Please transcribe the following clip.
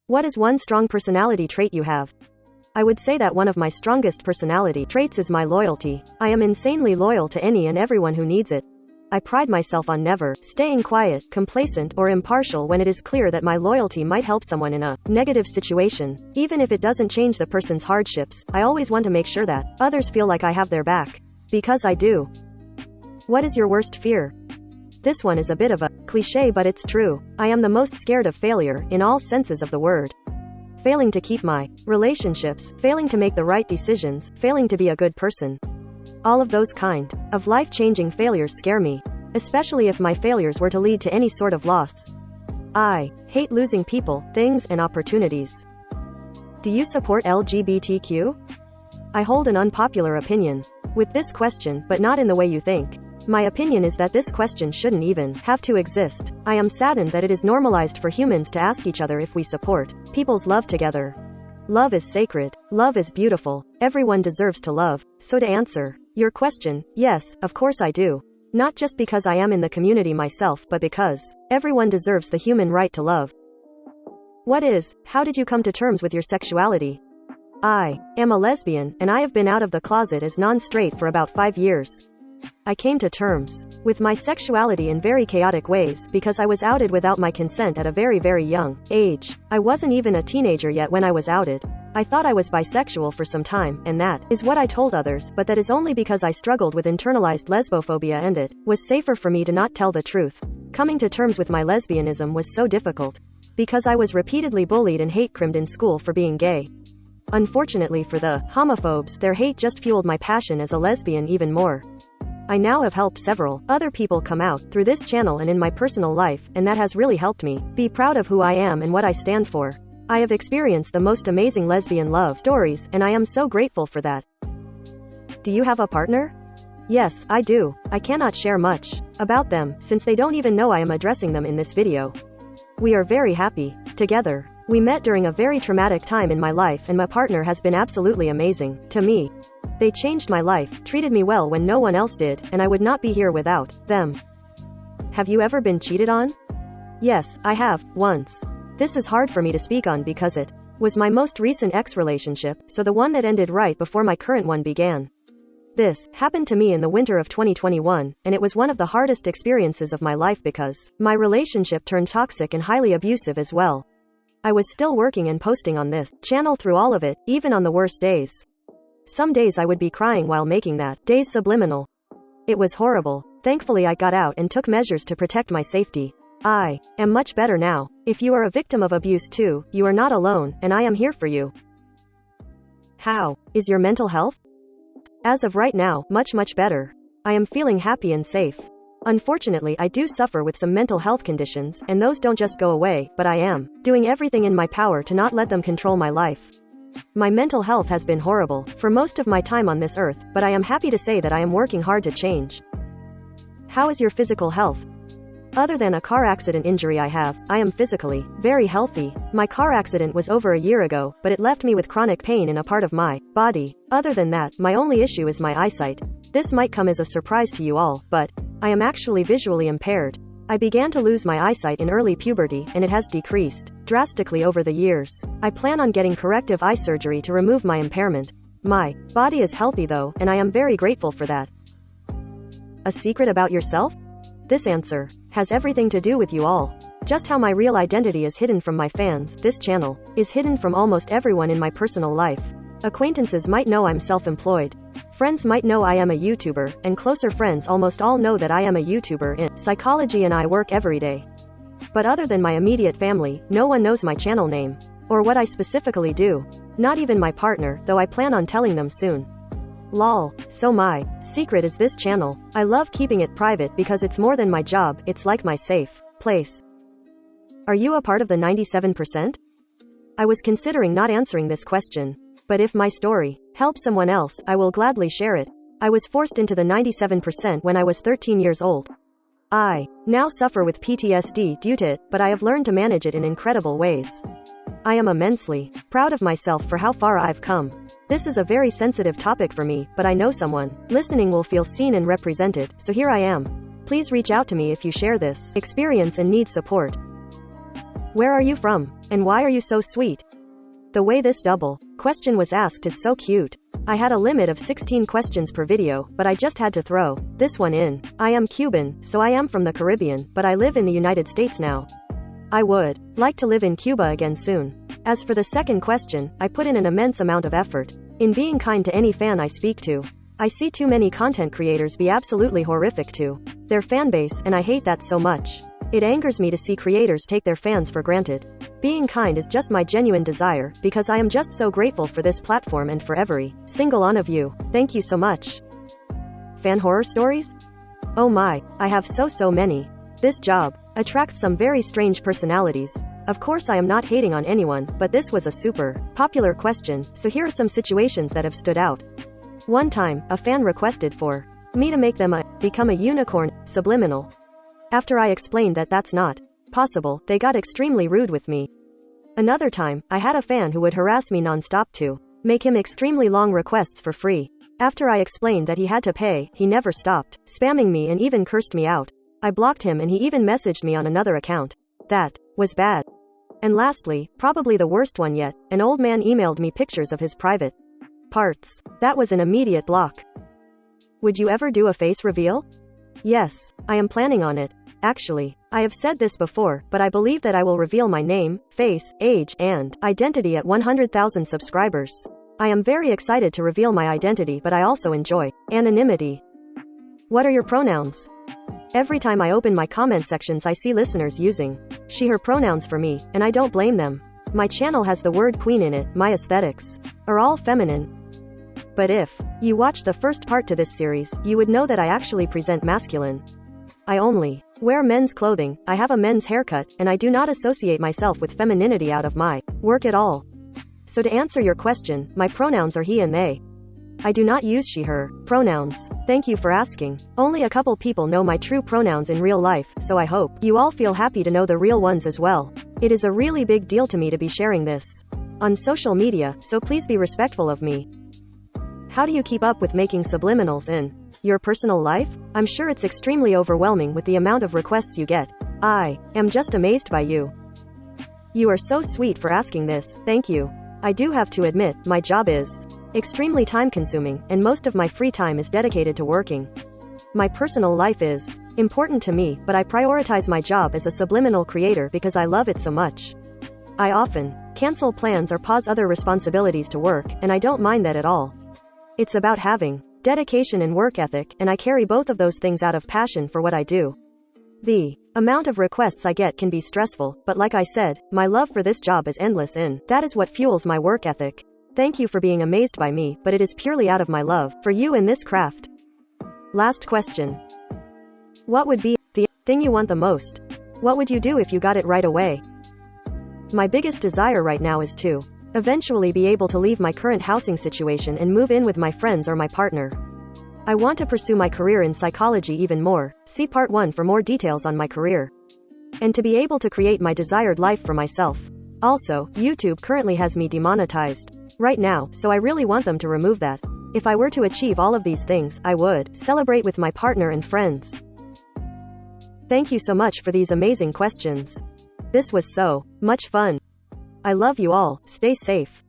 What is one strong personality trait you have? I would say that one of my strongest personality traits is my loyalty. I am insanely loyal to any and everyone who needs it. I pride myself on never staying quiet, complacent, or impartial when it is clear that my loyalty might help someone in a negative situation. Even if it doesn't change the person's hardships, I always want to make sure that others feel like I have their back. Because I do. What is your worst fear? This one is a bit of a cliché, but it's true. I am the most scared of failure, in all senses of the word. Failing to keep my relationships, failing to make the right decisions, failing to be a good person. All of those kind of life-changing failures scare me, especially if my failures were to lead to any sort of loss. I hate losing people, things, and opportunities. Do you support LGBTQ? I hold an unpopular opinion with this question, but not in the way you think. My opinion is that this question shouldn't even have to exist. I am saddened that it is normalized for humans to ask each other if we support people's love together. Love is sacred. Love is beautiful. Everyone deserves to love. So to answer your question, yes, of course I do. Not just because I am in the community myself, but because everyone deserves the human right to love. How did you come to terms with your sexuality? I am a lesbian, and I have been out of the closet as non-straight for about 5 years. I came to terms with my sexuality in very chaotic ways because I was outed without my consent at a very, very young age. I wasn't even a teenager yet when I was outed. I thought I was bisexual for some time, and that is what I told others, but that is only because I struggled with internalized lesbophobia and it was safer for me to not tell the truth. Coming to terms with my lesbianism was so difficult because I was repeatedly bullied and hate-crimed in school for being gay. Unfortunately for the homophobes, their hate just fueled my passion as a lesbian even more. I now have helped several other people come out through this channel and in my personal life, and that has really helped me be proud of who I am and what I stand for. I have experienced the most amazing lesbian love stories, and I am so grateful for that. Do you have a partner? Yes, I do. I cannot share much about them, since they don't even know I am addressing them in this video. We are very happy together. We met during a very traumatic time in my life, and my partner has been absolutely amazing to me. They changed my life, treated me well when no one else did, and I would not be here without them. Have you ever been cheated on? Yes, I have, once. This is hard for me to speak on because it was my most recent ex-relationship, so the one that ended right before my current one began. This happened to me in the winter of 2021, and it was one of the hardest experiences of my life because my relationship turned toxic and highly abusive as well. I was still working and posting on this channel through all of it, even on the worst days. Some days I would be crying while making that day's subliminal. It was horrible. Thankfully I got out and took measures to protect my safety. I am much better now. If you are a victim of abuse too, you are not alone, and I am here for you. How is your mental health? As of right now, much better. I am feeling happy and safe. Unfortunately, I do suffer with some mental health conditions, and those don't just go away, but I am doing everything in my power to not let them control my life. My mental health has been horrible for most of my time on this earth, but I am happy to say that I am working hard to change. How is your physical health? Other than a car accident injury I am physically very healthy. My car accident was over a year ago, but it left me with chronic pain in a part of my body. Other than that, my only issue is my eyesight. This might come as a surprise to you all, but I am actually visually impaired. I began to lose my eyesight in early puberty, and it has decreased drastically over the years. I plan on getting corrective eye surgery to remove my impairment. My body is healthy though, and I am very grateful for that. A secret about yourself? This answer has everything to do with you all. Just how my real identity is hidden from my fans, this channel is hidden from almost everyone in my personal life. Acquaintances might know I'm self-employed. Friends might know I am a YouTuber, and closer friends almost all know that I am a YouTuber in psychology and I work every day. But other than my immediate family, no one knows my channel name, or what I specifically do. Not even my partner, though I plan on telling them soon. Lol. So my secret is this channel. I love keeping it private because it's more than my job, it's like my safe place. Are you a part of the 97%? I was considering not answering this question. But if my story helps someone else, I will gladly share it. I was forced into the 97% when I was 13 years old. I now suffer with PTSD due to it, but I have learned to manage it in incredible ways. I am immensely proud of myself for how far I've come. This is a very sensitive topic for me, but I know someone listening will feel seen and represented, so here I am. Please reach out to me if you share this experience and need support. Where are you from? And why are you so sweet? The way this double question was asked is so cute. I had a limit of 16 questions per video, but I just had to throw this one in. I am Cuban, so I am from the Caribbean, but I live in the United States now. I would like to live in Cuba again soon. As for the second question, I put in an immense amount of effort in being kind to any fan I speak to. I see too many content creators be absolutely horrific to their fan base, and I hate that so much. It angers me to see creators take their fans for granted. Being kind is just my genuine desire, because I am just so grateful for this platform and for every single one of you. Thank you so much. Fan horror stories? Oh my, I have so many. This job attracts some very strange personalities. Of course I am not hating on anyone, but this was a super popular question, so here are some situations that have stood out. One time, a fan requested for me to make them become a unicorn subliminal. After I explained that that's not possible, they got extremely rude with me. Another time, I had a fan who would harass me non-stop to make him extremely long requests for free. After I explained that he had to pay, he never stopped spamming me and even cursed me out. I blocked him and he even messaged me on another account. That was bad. And lastly, probably the worst one yet, an old man emailed me pictures of his private parts. That was an immediate block. Would you ever do a face reveal? Yes, I am planning on it. Actually, I have said this before, but I believe that I will reveal my name, face, age, and identity at 100,000 subscribers. I am very excited to reveal my identity, but I also enjoy anonymity. What are your pronouns? Every time I open my comment sections I see listeners using she, her pronouns for me, and I don't blame them. My channel has the word queen in it, my aesthetics are all feminine. But if you watch the first part to this series, you would know that I actually present masculine. I only wear men's clothing, I have a men's haircut, and I do not associate myself with femininity out of my work at all. So to answer your question, my pronouns are he and they. I do not use she, her pronouns. Thank you for asking. Only a couple people know my true pronouns in real life, so I hope you all feel happy to know the real ones as well. It is a really big deal to me to be sharing this on social media, so please be respectful of me. How do you keep up with making subliminals in your personal life? I'm sure it's extremely overwhelming with the amount of requests you get. I am just amazed by you. You are so sweet for asking this, thank you. I do have to admit, my job is extremely time-consuming, and most of my free time is dedicated to working. My personal life is important to me, but I prioritize my job as a subliminal creator because I love it so much. I often cancel plans or pause other responsibilities to work, and I don't mind that at all. It's about having dedication and work ethic, and I carry both of those things out of passion for what I do. The amount of requests I get can be stressful, but like I said, my love for this job is endless, and that is what fuels my work ethic. Thank you for being amazed by me, but it is purely out of my love for you and this craft. Last question. What would be the thing you want the most? What would you do if you got it right away? My biggest desire right now is to eventually be able to leave my current housing situation and move in with my friends or my partner. I want to pursue my career in psychology even more. See part 1 for more details on my career. And to be able to create my desired life for myself. Also, YouTube currently has me demonetized right now, so I really want them to remove that. If I were to achieve all of these things, I would celebrate with my partner and friends. Thank you so much for these amazing questions. This was so much fun. I love you all. Stay safe.